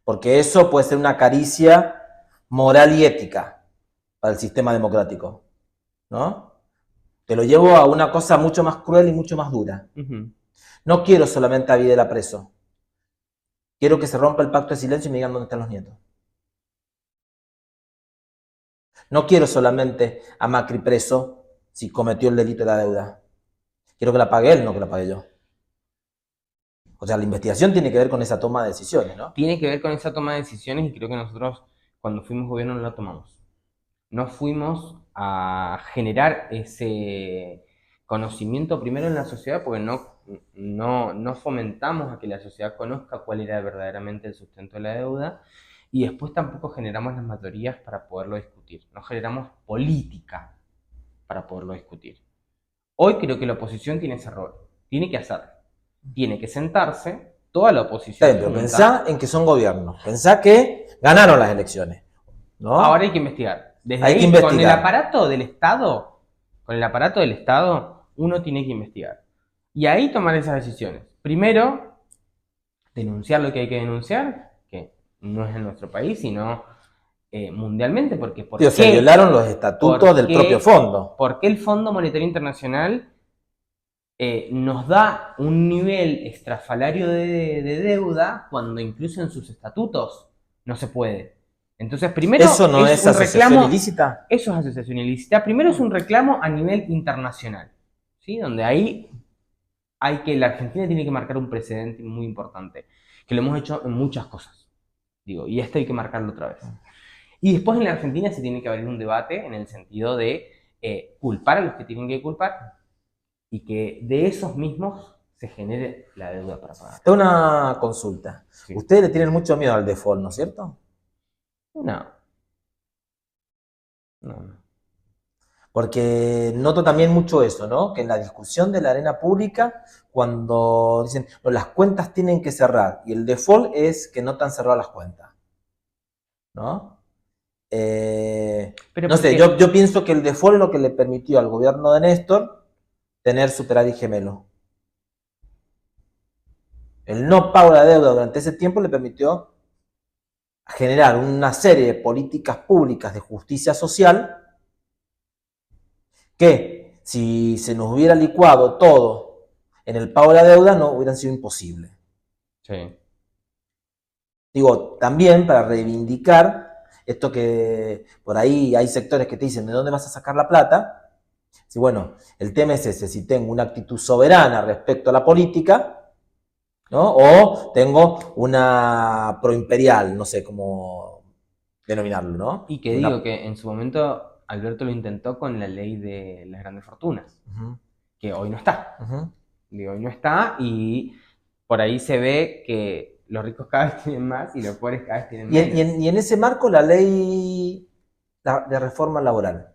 Porque eso puede ser una caricia moral y ética para el sistema democrático, ¿no? Te lo llevo a una cosa mucho más cruel y mucho más dura. No quiero solamente a Videla preso. Quiero que se rompa el pacto de silencio y me digan dónde están los nietos. No quiero solamente a Macri preso si cometió el delito de la deuda. Quiero que la pague él, no que la pague yo. O sea, la investigación tiene que ver con esa toma de decisiones, ¿no? Tiene que ver con esa toma de decisiones y creo que nosotros, cuando fuimos gobierno, no la tomamos. No fuimos a generar ese conocimiento primero en la sociedad porque no fomentamos a que la sociedad conozca cuál era verdaderamente el sustento de la deuda y después tampoco generamos las mayorías para poderlo discutir. No generamos política para poderlo discutir. Hoy creo que la oposición tiene ese rol. Tiene que hacerlo. Tiene que sentarse toda la oposición. Pero pensá en que son gobiernos. Pensá que ganaron las elecciones, ¿no? Ahora hay que investigar. Desde hay ahí, que investigar. con el aparato del Estado, uno tiene que investigar. Y ahí tomar esas decisiones. Primero, denunciar lo que hay que denunciar, que no es en nuestro país, sino mundialmente, porque se violaron los estatutos del propio fondo. ¿Por qué el Fondo Monetario Internacional nos da un nivel estrafalario de deuda cuando incluso en sus estatutos no se puede? Entonces, primero ¿Eso no es un asociación reclamo ilícita? Eso es asociación ilícita. Primero es un reclamo a nivel internacional, ¿sí? Donde ahí la Argentina tiene que marcar un precedente muy importante, que lo hemos hecho en muchas cosas, digo, y esto hay que marcarlo otra vez. Y después en la Argentina se tiene que abrir un debate en el sentido de culpar a los que tienen que culpar y que de esos mismos se genere la deuda para pagar. Tengo una consulta. Sí. Ustedes le tienen mucho miedo al default, ¿no es cierto? No. Porque noto también mucho eso, ¿no? Que en la discusión de la arena pública, cuando dicen, no, las cuentas tienen que cerrar, y el default es que no están cerradas las cuentas, ¿no? No sé, yo pienso que el default es lo que le permitió al gobierno de Néstor tener superávit gemelo. El no pago de la deuda durante ese tiempo le permitió generar una serie de políticas públicas de justicia social que si se nos hubiera licuado todo en el pago de la deuda no hubieran sido imposibles. Sí. Digo, también para reivindicar esto que por ahí hay sectores que te dicen, ¿de dónde vas a sacar la plata? Si bueno, el tema es ese, si tengo una actitud soberana respecto a la política, ¿no? O tengo una proimperial, no sé cómo denominarlo, ¿no? Y que digo que en su momento Alberto lo intentó con la ley de las grandes fortunas, que hoy no está. Digo, hoy no está y por ahí se ve que los ricos cada vez tienen más y los pobres cada vez tienen menos. Y en ese marco la ley de reforma laboral.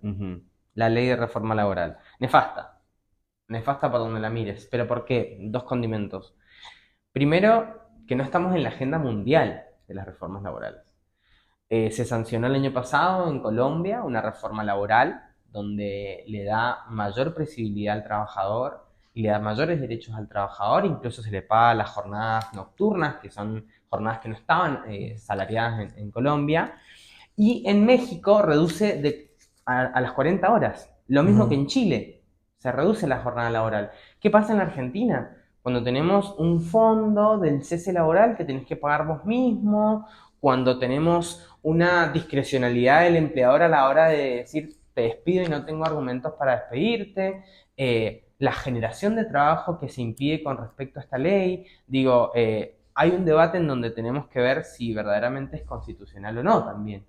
La ley de reforma laboral. Nefasta. Nefasta por donde la mires. ¿Pero por qué? Dos condimentos. Primero, que no estamos en la agenda mundial. de las reformas laborales. Se sancionó el año pasado en Colombia una reforma laboral donde le da mayor previsibilidad al trabajador y le da mayores derechos al trabajador, incluso se le paga las jornadas nocturnas, que son jornadas que no estaban salariadas en Colombia, y en México reduce a las 40 horas, lo mismo que en Chile, se reduce la jornada laboral. ¿Qué pasa en la Argentina? Cuando tenemos un fondo del cese laboral que tenés que pagar vos mismo, cuando tenemos una discrecionalidad del empleador a la hora de decir te despido y no tengo argumentos para despedirte, la generación de trabajo que se impide con respecto a esta ley, digo, hay un debate en donde tenemos que ver si verdaderamente es constitucional o no también,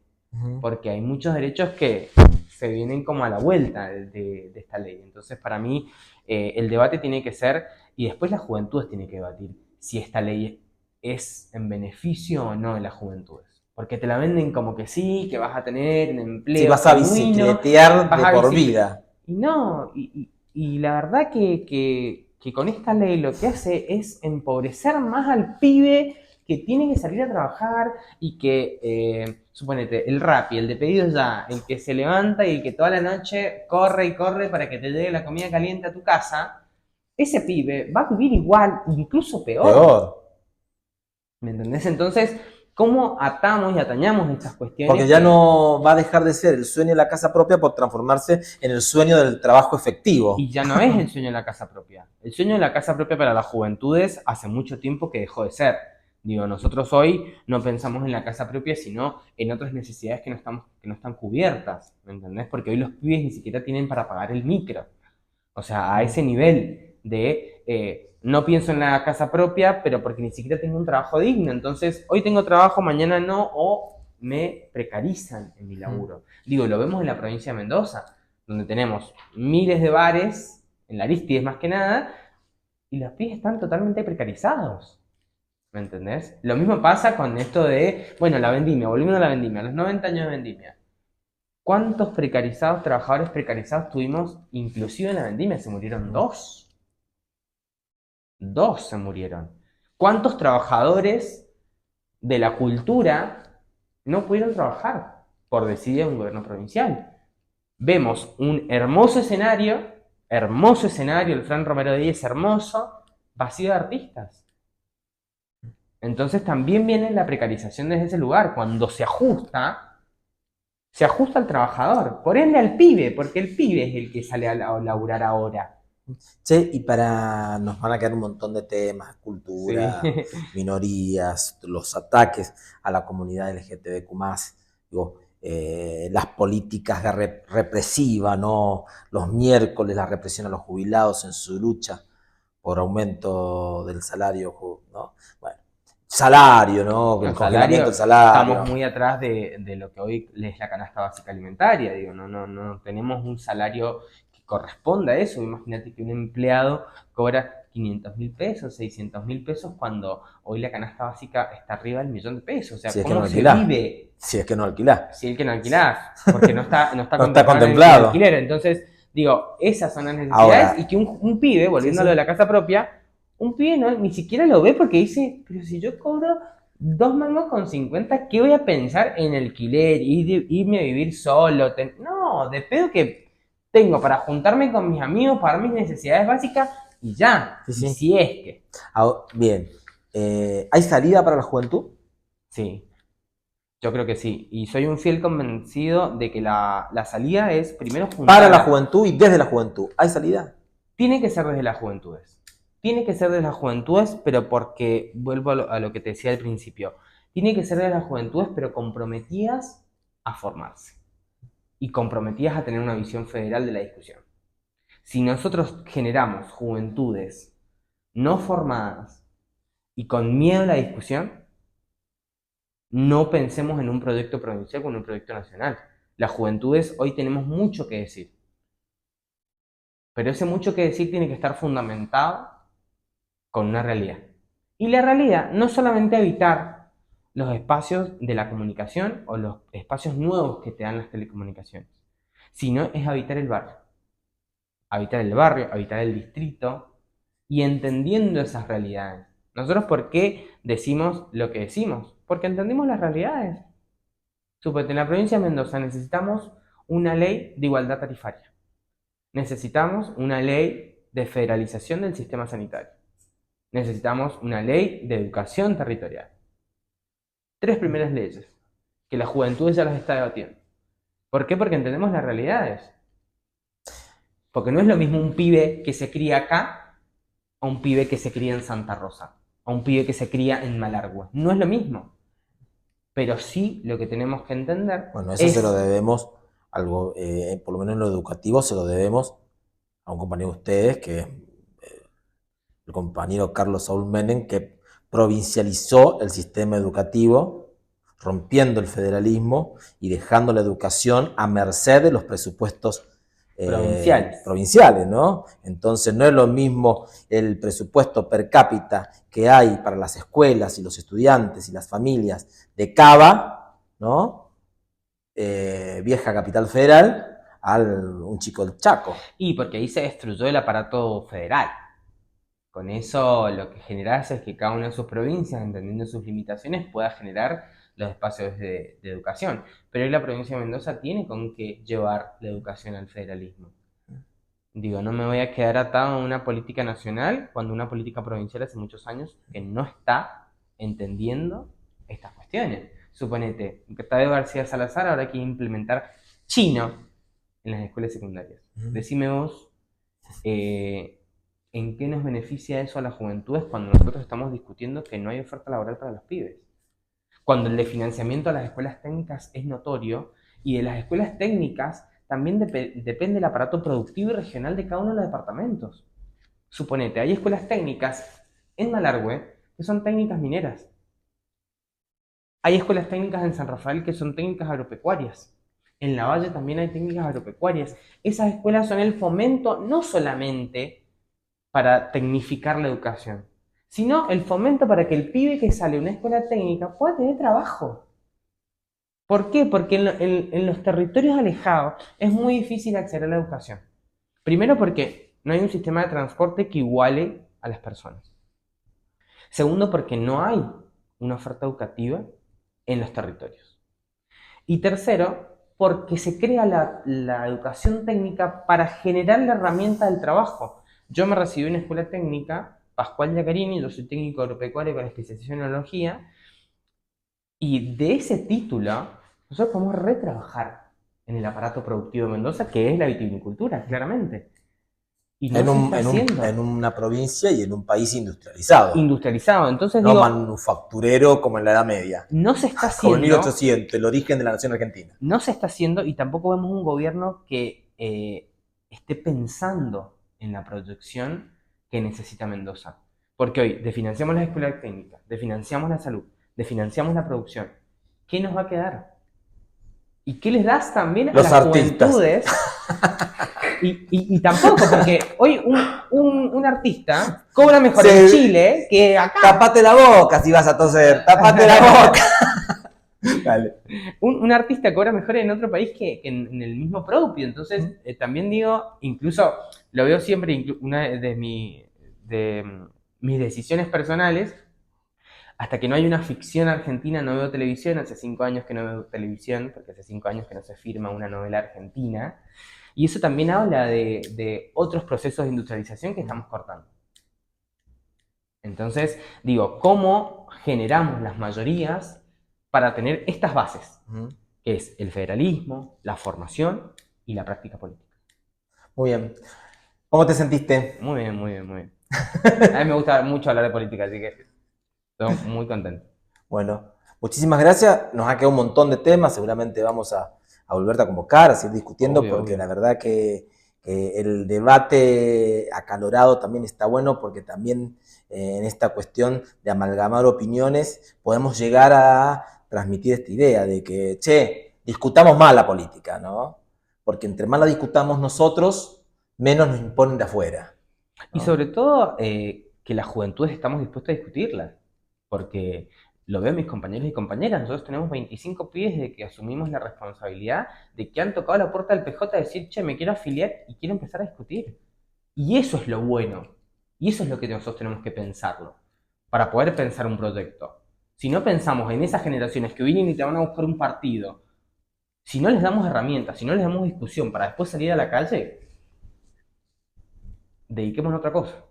porque hay muchos derechos que se vienen como a la vuelta de esta ley. Entonces, para mí, el debate tiene que ser, y después las juventudes tienen que debatir si esta ley es en beneficio o no de las juventudes. Porque te la venden como que sí, que vas a tener un empleo. Si vas a bicicletear de por vida. Y no, y la verdad que con esta ley lo que hace es empobrecer más al pibe que tiene que salir a trabajar y que, suponete, el Rappi, el de pedidos ya, el que se levanta y el que toda la noche corre y corre para que te llegue la comida caliente a tu casa, ese pibe va a vivir igual, incluso peor. ¿Me entendés? Entonces, ¿cómo atamos y atañamos estas cuestiones? Porque ya no va a dejar de ser el sueño de la casa propia por transformarse en el sueño del trabajo efectivo. Y ya no es el sueño de la casa propia. El sueño de la casa propia para las juventudes hace mucho tiempo que dejó de ser. Digo, nosotros hoy no pensamos en la casa propia, sino en otras necesidades que no están cubiertas, ¿me entendés? Porque hoy los pibes ni siquiera tienen para pagar el micro. O sea, a ese nivel de no pienso en la casa propia, pero porque ni siquiera tengo un trabajo digno. Entonces, hoy tengo trabajo, mañana no, o me precarizan en mi laburo. Digo, lo vemos en la provincia de Mendoza, donde tenemos miles de bares, en la Aristides más que nada, y los pibes están totalmente precarizados. ¿Me entendés? Lo mismo pasa con esto de, bueno, la vendimia, volviendo a la vendimia, a los 90 años de vendimia. ¿Cuántos trabajadores precarizados tuvimos inclusive en la vendimia? Se murieron 2. 2 se murieron. ¿Cuántos trabajadores de la cultura no pudieron trabajar por decidir un gobierno provincial? Vemos un hermoso escenario, el Fran Romero de Díez hermoso, vacío de artistas. Entonces también viene la precarización desde ese lugar, cuando se ajusta al trabajador, por ende al pibe, porque el pibe es el que sale a laburar ahora. Che, y nos van a quedar un montón de temas, cultura, sí, minorías, los ataques a la comunidad LGTBQ+, digo, las políticas represivas, ¿no? Los miércoles la represión a los jubilados en su lucha por aumento del salario, ¿no? Bueno, salario, ¿no? El congelamiento del salario. Estamos muy atrás de lo que hoy es la canasta básica alimentaria, digo, no tenemos un salario que corresponda a eso. Imagínate que un empleado cobra 500.000 pesos, 600.000 pesos, cuando hoy la canasta básica está arriba del 1.000.000 de pesos. O sea, si ¿cómo se vive? Si es que no alquilás. Si es que no alquilás, porque no está contemplado el alquiler. Entonces, digo, esas son las necesidades. Ahora, y que un pibe, volviendo a lo de la casa propia, un pibe ni siquiera lo ve porque dice, pero si yo cobro 2,50 mangos, ¿qué voy a pensar en alquiler? Irme a vivir solo. No, de pedo que tengo para juntarme con mis amigos, pagar mis necesidades básicas y ya. Sí. Y si es que. Bien. ¿Hay salida para la juventud? Sí. Yo creo que sí, y soy un fiel convencido de que la salida es primero juntar... Para la juventud y desde la juventud, ¿hay salida? Tiene que ser desde las juventudes. Tiene que ser desde las juventudes, pero porque, vuelvo a lo que te decía al principio, tiene que ser desde las juventudes, pero comprometidas a formarse y comprometidas a tener una visión federal de la discusión. Si nosotros generamos juventudes no formadas y con miedo a la discusión, no pensemos en un proyecto provincial como en un proyecto nacional. Las juventudes hoy tenemos mucho que decir. Pero ese mucho que decir tiene que estar fundamentado con una realidad. Y la realidad no es solamente evitar los espacios de la comunicación o los espacios nuevos que te dan las telecomunicaciones, sino es habitar el barrio. Habitar el barrio, habitar el distrito y entendiendo esas realidades. ¿Nosotros por qué decimos lo que decimos? Porque entendemos las realidades. Suponete, en la provincia de Mendoza necesitamos una ley de igualdad tarifaria. Necesitamos una ley de federalización del sistema sanitario. Necesitamos una ley de educación territorial. 3 primeras leyes que la juventud ya las está debatiendo. ¿Por qué? Porque entendemos las realidades. Porque no es lo mismo un pibe que se cría acá a un pibe que se cría en Santa Rosa, a un pibe que se cría en Malargüe. No es lo mismo. Pero sí lo que tenemos que entender Bueno, eso se lo debemos, algo, por lo menos en lo educativo, se lo debemos a un compañero de ustedes, que es el compañero Carlos Saúl Menem, que provincializó el sistema educativo, rompiendo el federalismo y dejando la educación a merced de los presupuestos provinciales, ¿no? Entonces no es lo mismo el presupuesto per cápita que hay para las escuelas y los estudiantes y las familias de Cava, ¿no? Vieja Capital Federal, un chico del Chaco. Y porque ahí se destruyó el aparato federal. Con eso lo que generás es que cada una de sus provincias, entendiendo sus limitaciones, pueda generar los espacios de educación. Pero hoy la provincia de Mendoza tiene con qué llevar la educación al federalismo. Digo, no me voy a quedar atado a una política nacional cuando una política provincial hace muchos años que no está entendiendo estas cuestiones. Suponete, Tadeo García Salazar ahora quiere implementar chino en las escuelas secundarias. Decime vos, ¿en qué nos beneficia eso a las juventudes cuando nosotros estamos discutiendo que no hay oferta laboral para los pibes? Cuando el de financiamiento a las escuelas técnicas es notorio y de las escuelas técnicas también depende el aparato productivo y regional de cada uno de los departamentos. Suponete, hay escuelas técnicas en Malargüe que son técnicas mineras. Hay escuelas técnicas en San Rafael que son técnicas agropecuarias. En La Valle también hay técnicas agropecuarias. Esas escuelas son el fomento no solamente para tecnificar la educación, sino el fomento para que el pibe que sale de una escuela técnica pueda tener trabajo. ¿Por qué? Porque en los territorios alejados es muy difícil acceder a la educación. Primero porque no hay un sistema de transporte que iguale a las personas. Segundo porque no hay una oferta educativa en los territorios. Y tercero, porque se crea la educación técnica para generar la herramienta del trabajo. Yo me recibí en una escuela técnica, Pascual Yacarini, yo soy técnico agropecuario con especialización en enología, y de ese título nosotros podemos retrabajar en el aparato productivo de Mendoza, que es la vitivinicultura, claramente. Y no en una provincia y en un país industrializado. Industrializado, entonces no digo, manufacturero como en la Edad Media. No se está haciendo. Como en 1800, el origen de la nación argentina. No se está haciendo y tampoco vemos un gobierno que esté pensando en la proyección que necesita Mendoza. Porque hoy desfinanciamos las escuelas técnicas, desfinanciamos la salud, desfinanciamos la producción. ¿Qué nos va a quedar? ¿Y qué les das también a las juventudes? Y tampoco, porque hoy un artista cobra mejor en Chile que acá. Tapate la boca si vas a toser, tapate la boca. Dale. Un artista cobra mejor en otro país que en el mismo propio. Entonces, también digo, incluso lo veo siempre, una de mis decisiones personales, hasta que no hay una ficción argentina no veo televisión. Hace 5 años que no veo televisión, porque hace 5 años que no se firma una novela argentina. Y eso también habla de otros procesos de industrialización que estamos cortando. Entonces, digo, ¿cómo generamos las mayorías para tener estas bases? Que es el federalismo, la formación y la práctica política. Muy bien. ¿Cómo te sentiste? Muy bien, muy bien, muy bien. A mí me gusta mucho hablar de política, así que estoy muy contento. Bueno, muchísimas gracias. Nos ha quedado un montón de temas. Seguramente vamos a volverte a convocar, a seguir discutiendo, porque la verdad que el debate acalorado también está bueno, porque también en esta cuestión de amalgamar opiniones podemos llegar a transmitir esta idea de que, discutamos más la política, ¿no? Porque entre más la discutamos nosotros, menos nos imponen de afuera, ¿no? Y sobre todo que las juventudes estamos dispuestos a discutirla, porque lo veo en mis compañeros y compañeras. Nosotros tenemos 25 pibes de que asumimos la responsabilidad de que han tocado la puerta del PJ a decir, me quiero afiliar y quiero empezar a discutir. Y eso es lo bueno. Y eso es lo que nosotros tenemos que pensarlo. para poder pensar un proyecto. Si no pensamos en esas generaciones que vienen y te van a buscar un partido, si no les damos herramientas, si no les damos discusión para después salir a la calle, dediquémonos a otra cosa.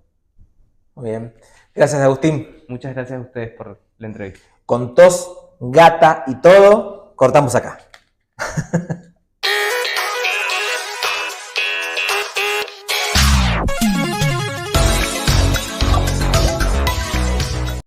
Muy bien. Gracias, Agustín. Muchas gracias a ustedes por la entrevista. Con tos, gata y todo, cortamos acá.